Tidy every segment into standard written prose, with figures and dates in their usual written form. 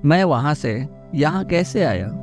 मैं वहां से यहाँ कैसे आया?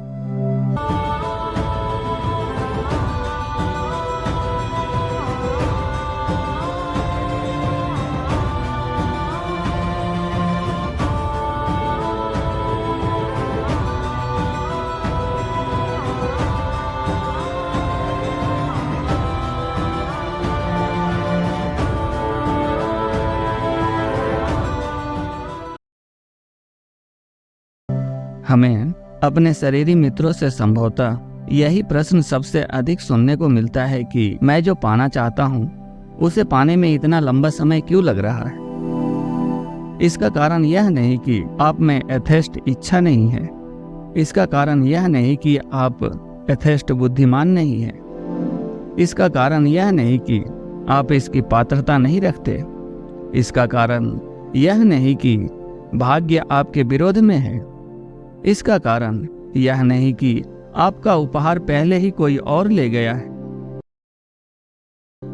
हमें अपने शरीरी मित्रों से संभवतः यही प्रश्न सबसे अधिक सुनने को मिलता है कि मैं जो पाना चाहता हूँ उसे पाने में इतना लंबा समय क्यों लग रहा है। इसका कारण यह नहीं कि आप में यथेष्ट इच्छा नहीं है। इसका कारण यह नहीं कि आप यथेष्ट बुद्धिमान नहीं है। इसका कारण यह नहीं कि आप इसकी पात्रता नहीं रखते। इसका कारण यह नहीं कि भाग्य आपके विरोध में है। इसका कारण यह नहीं कि आपका उपहार पहले ही कोई और ले गया है।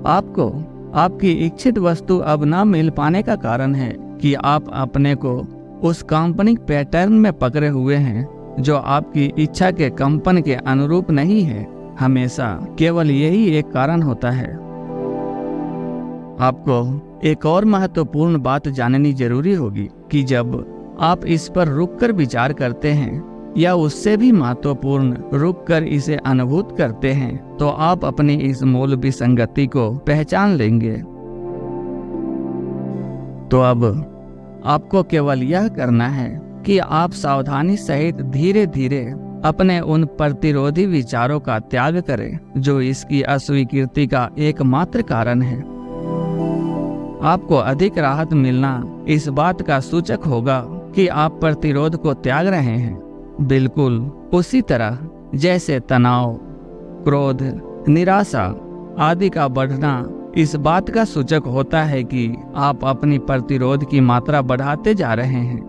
आपको आपकी इच्छित वस्तु अब ना मिल पाने का कारण है कि आप अपने को उस काल्पनिक पैटर्न में पकड़े हुए हैं जो आपकी इच्छा के कंपन के अनुरूप नहीं है। हमेशा केवल यही एक कारण होता है। आपको एक और महत्वपूर्ण बात जाननी जरूरी होगी कि जब आप इस पर रुककर विचार करते हैं या उससे भी महत्वपूर्ण रुककर इसे अनुभूत करते हैं तो आप अपनी इस मूल विसंगति को पहचान लेंगे। तो अब आपको केवल यह करना है कि आप सावधानी सहित धीरे धीरे अपने उन प्रतिरोधी विचारों का त्याग करें जो इसकी अस्वीकृति का एकमात्र कारण है। आपको अधिक राहत मिलना इस बात का सूचक होगा कि आप प्रतिरोध को त्याग रहे हैं, बिल्कुल उसी तरह जैसे तनाव, क्रोध, निराशा आदि का बढ़ना इस बात का सूचक होता है कि आप अपनी प्रतिरोध की मात्रा बढ़ाते जा रहे हैं।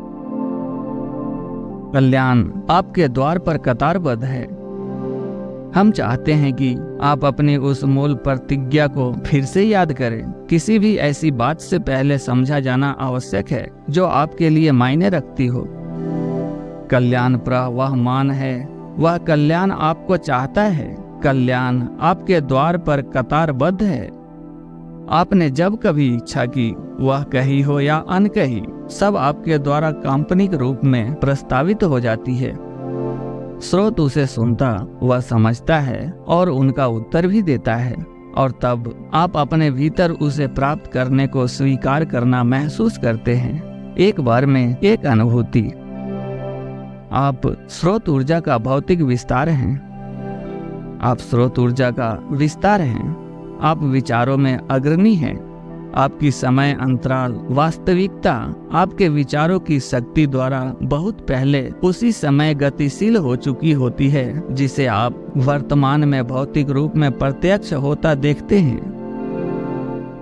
कल्याण आपके द्वार पर कतारबद्ध है। हम चाहते हैं कि आप अपनी उस मूल प्रतिज्ञा को फिर से याद करें। किसी भी ऐसी बात से पहले समझा जाना आवश्यक है जो आपके लिए मायने रखती हो। कल्याण प्रवाहमान है, वह कल्याण आपको चाहता है। कल्याण आपके द्वार पर कतारबद्ध है। आपने जब कभी इच्छा की, वह कही हो या अनकही, सब आपके द्वारा काल्पनिक रूप में प्रस्तावित हो जाती है। स्रोत उसे सुनता, वह समझता है और उनका उत्तर भी देता है, और तब आप अपने भीतर उसे प्राप्त करने को स्वीकार करना महसूस करते हैं। एक बार में एक अनुभूति। आप स्रोत ऊर्जा का भौतिक विस्तार हैं। आप स्रोत ऊर्जा का विस्तार हैं। आप विचारों में अग्रणी हैं। आपकी समय अंतराल वास्तविकता आपके विचारों की शक्ति द्वारा बहुत पहले उसी समय गतिशील हो चुकी होती है जिसे आप वर्तमान में भौतिक रूप में प्रत्यक्ष होता देखते हैं।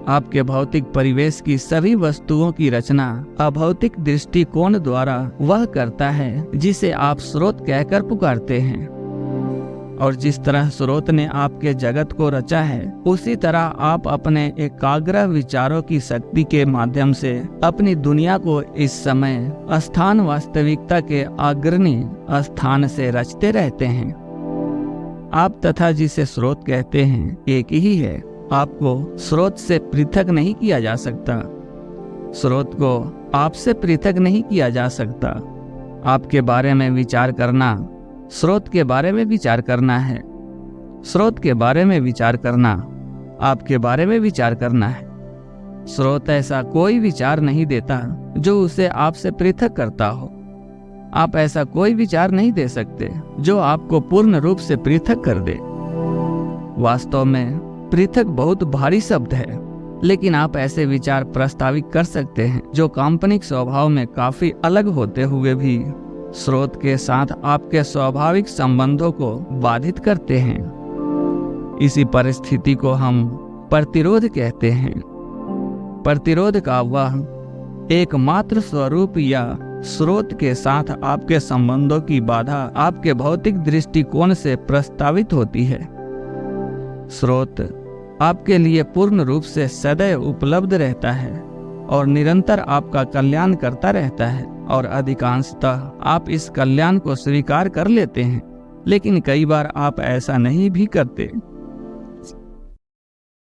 आपके भौतिक परिवेश की सभी वस्तुओं की रचना अभौतिक दृष्टिकोण द्वारा वह करता है जिसे आप स्रोत कहकर पुकारते हैं। और जिस तरह स्रोत ने आपके जगत को रचा है, उसी तरह आप अपने एकाग्र विचारों की शक्ति के माध्यम से अपनी दुनिया को इस समय स्थान वास्तविकता के अग्रणी स्थान से रचते रहते हैं। आप तथा जिसे स्रोत कहते हैं एक ही है। आपको स्रोत से पृथक नहीं किया जा सकता। स्रोत को आपसे पृथक नहीं किया जा सकता। आपके बारे में विचार करना स्रोत के बारे में विचार करना है। स्रोत के बारे में विचार करना आपके बारे में विचार करना है। स्रोत ऐसा कोई विचार नहीं देता जो उसे आपसे पृथक करता हो। आप ऐसा कोई विचार नहीं दे सकते जो आपको पूर्ण रूप से पृथक कर दे। वास्तव में पृथक बहुत भारी शब्द है, लेकिन आप ऐसे विचार प्रस्तावित कर सकते हैं जो काल्पनिक स्वभाव में काफी अलग होते हुए भी स्रोत के साथ आपके स्वाभाविक संबंधों को बाधित करते हैं। इसी परिस्थिति को हम प्रतिरोध कहते हैं। प्रतिरोध का वह एकमात्र स्वरूप या स्रोत के साथ आपके संबंधों की बाधा आपके भौतिक दृष्टिकोण से प्रस्तावित होती है। स्रोत आपके लिए पूर्ण रूप से सदैव उपलब्ध रहता है और निरंतर आपका कल्याण करता रहता है और अधिकांशतः आप इस कल्याण को स्वीकार कर लेते हैं, लेकिन कई बार आप ऐसा नहीं भी करते।